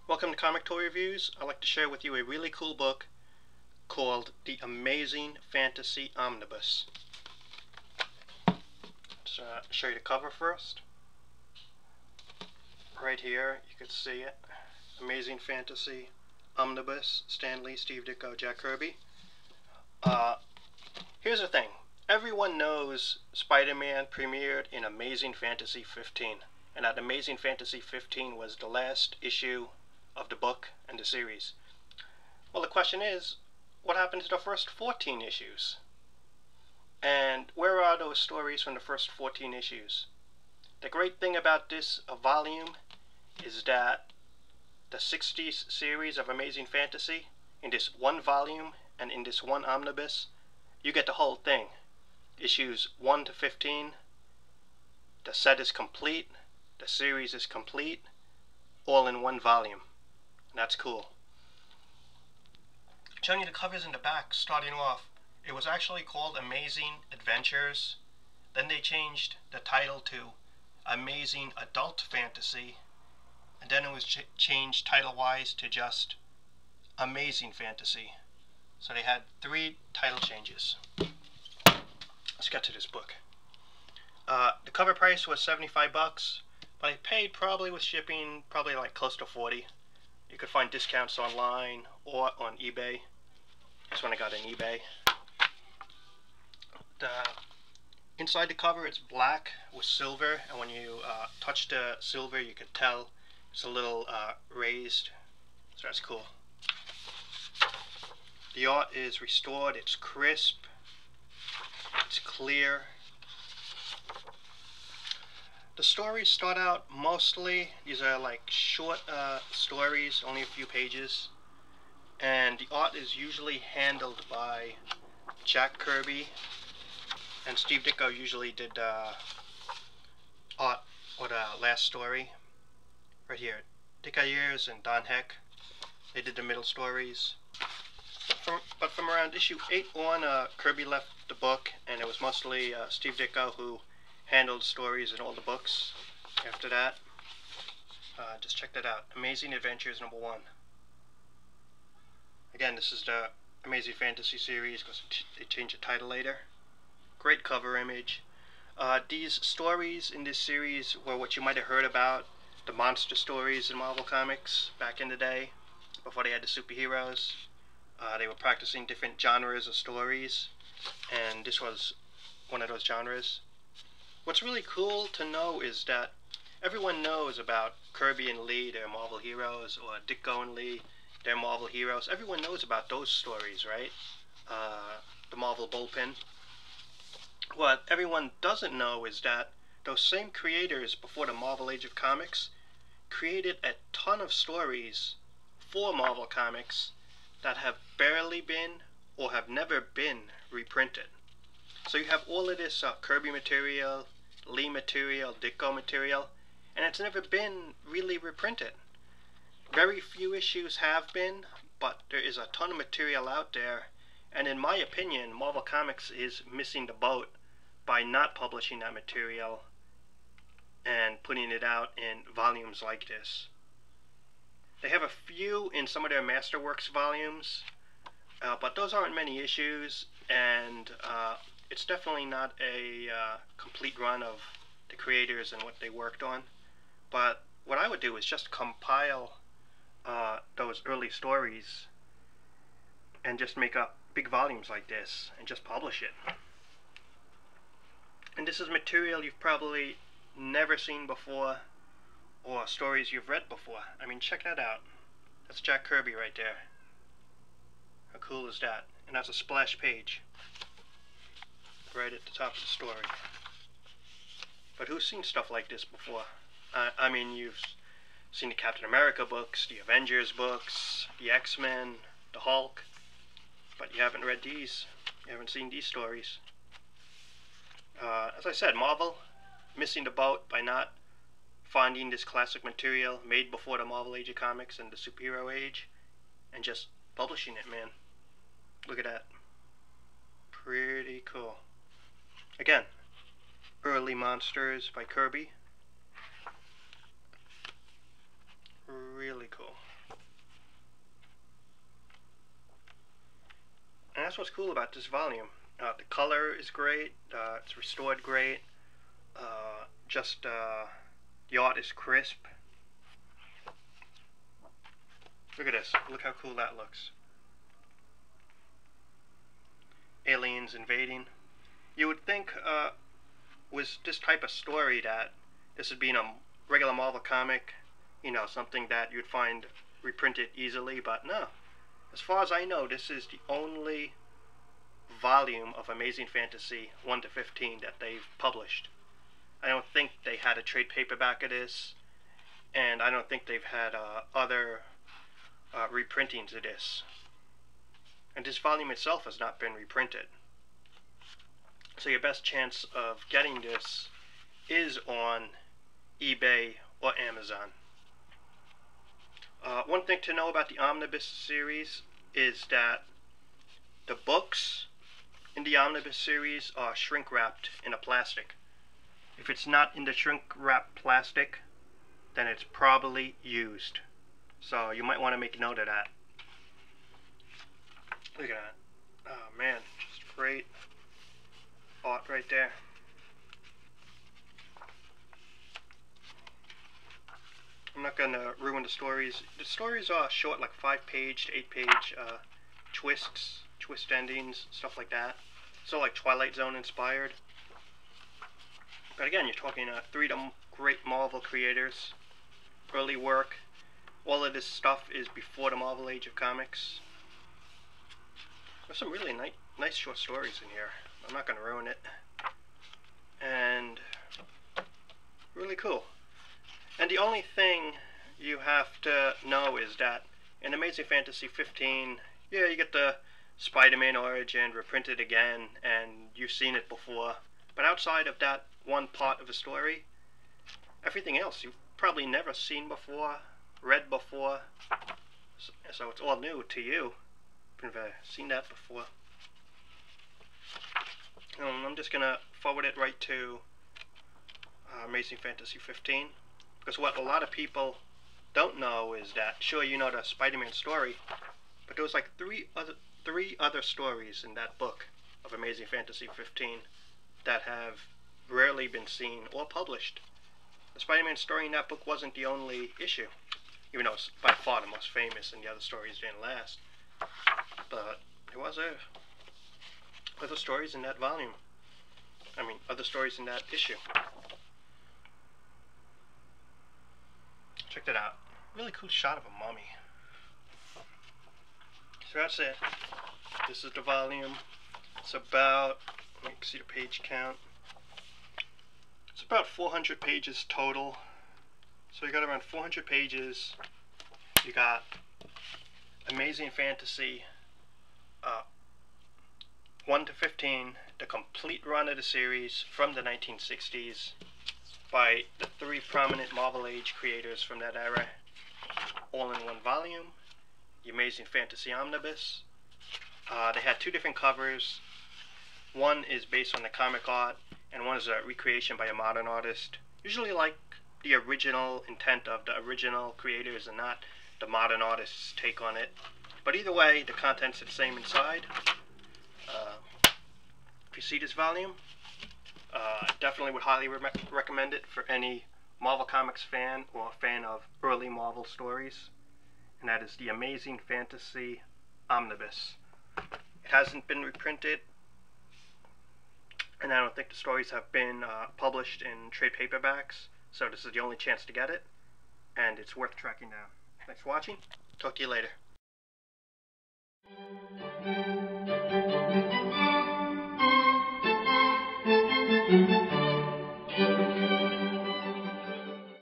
Welcome to Comic Toy Reviews. I'd like to share with you a really cool book called The Amazing Fantasy Omnibus. Let's show you the cover first. Right here, you can see it. Amazing Fantasy Omnibus, Stan Lee, Steve Ditko, Jack Kirby. Here's the thing. Everyone knows Spider-Man premiered in Amazing Fantasy 15. And that Amazing Fantasy 15 was the last issue of the book and the series. Well, the question is, what happened to the first 14 issues? And where are those stories from the first 14 issues? The great thing about this volume is that the 60s series of Amazing Fantasy, in this one volume and in this one omnibus, you get the whole thing. Issues 1 to 15, the set is complete, the series is complete, all in one volume. And that's cool. Showing you the covers in the back, starting off, it was actually called Amazing Adventures. Then they changed the title to Amazing Adult Fantasy. And then it was changed title-wise to just Amazing Fantasy. So they had 3 title changes. Let's get to this book. The cover price was $75, but I paid probably with shipping, probably like close to $40. You could find discounts online or on eBay. This one I got on eBay. Inside the cover, it's black with silver, and when you touch the silver, you can tell it's a little raised. So that's cool. The art is restored. It's crisp. It's clear. The stories start out mostly, these are like short stories, only a few pages, and the art is usually handled by Jack Kirby, and Steve Ditko usually did art for the last story. Right here, Dick Ayers and Don Heck, they did the middle stories. But from around issue 8 on, Kirby left the book, and it was mostly Steve Ditko who handled stories in all the books after that. Just check that out. Amazing Adventures #1. Again, this is the Amazing Fantasy series because they changed the title later. Great cover image. These stories in this series were what you might have heard about, the monster stories in Marvel Comics back in the day, before they had the superheroes. They were practicing different genres of stories, and this was one of those genres. What's really cool to know is that everyone knows about Kirby and Lee, they're Marvel heroes, or Ditko and Lee, they're Marvel heroes. Everyone knows about those stories, right? The Marvel bullpen. What everyone doesn't know is that those same creators before the Marvel Age of Comics created a ton of stories for Marvel Comics that have barely been or have never been reprinted. So you have all of this Kirby material, Lee material, Ditko material, and it's never been really reprinted. Very few issues have been, but there is a ton of material out there, and in my opinion, Marvel Comics is missing the boat by not publishing that material and putting it out in volumes like this. They have a few in some of their Masterworks volumes, but those aren't many issues, and it's definitely not a complete run of the creators and what they worked on. But what I would do is just compile those early stories and just make up big volumes like this and just publish it. And this is material you've probably never seen before, or stories you've read before. I mean, check that out. That's Jack Kirby right there. How cool is that? And that's a splash page right at the top of the story. But who's seen stuff like this before? I mean, you've seen the Captain America books, the Avengers books, the X-Men, the Hulk, but you haven't read these. You haven't seen these stories. As I said, Marvel missing the boat by not finding this classic material made before the Marvel Age of Comics and the superhero age and just publishing it, man. Look at that. Pretty cool. Again, Early Monsters by Kirby. Really cool. that's what's cool about this volume. The color is great, it's restored great, the art is crisp. Look at this, look how cool that looks. Aliens invading. You would think with this type of story that this would be in a regular Marvel comic, you know, something that you'd find reprinted easily, but no. As far as I know, this is the only volume of Amazing Fantasy 1 to 15 that they've published. I don't think they had a trade paperback of this, and I don't think they've had other reprintings of this. And this volume itself has not been reprinted. So your best chance of getting this is on eBay or Amazon. One thing to know about the Omnibus series is that the books in the Omnibus series are shrink wrapped in a plastic. If it's not in the shrink wrap plastic, then it's probably used. So you might want to make note of that. Look at that. Oh man, just great art right there. I'm not going to ruin the stories. The stories are short, like 5-page to 8-page twists, twist endings, stuff like that. So like Twilight Zone inspired. But again, you're talking 3 great Marvel creators, early work. All of this stuff is before the Marvel Age of Comics. There's some really nice short stories in here. I'm not going to ruin it. And really cool. And the only thing you have to know is that in Amazing Fantasy 15, yeah, you get the Spider-Man origin reprinted again, and you've seen it before. But outside of that one part of the story, everything else you've probably never seen before, read before. So it's all new to you. I've never seen that before. I'm just going to forward it right to Amazing Fantasy 15. Because what a lot of people don't know is that, sure, you know the Spider-Man story, but there was like three other stories in that book of Amazing Fantasy 15 that have rarely been seen or published. The Spider-Man story in that book wasn't the only issue, even though it's by far the most famous and the other stories didn't last. But there was other stories in that volume. I mean, other stories in that issue. Check that out. Really cool shot of a mummy. So that's it. This is the volume. It's about, let me see the page count. It's about 400 pages total. So you got around 400 pages. You got Amazing Fantasy 1 to 15, the complete run of the series from the 1960s. By the 3 prominent Marvel Age creators from that era, all in one volume. The Amazing Fantasy Omnibus. They had 2 different covers. One is based on the comic art, and one is a recreation by a modern artist. Usually like the original intent of the original creators and not the modern artist's take on it. But either way, the contents are the same inside. If you see this volume, definitely would highly recommend it for any Marvel Comics fan or fan of early Marvel stories. And that is the Amazing Fantasy Omnibus. It hasn't been reprinted, and I don't think the stories have been published in trade paperbacks, so this is the only chance to get it, and it's worth tracking down. Thanks for watching. Talk to you later.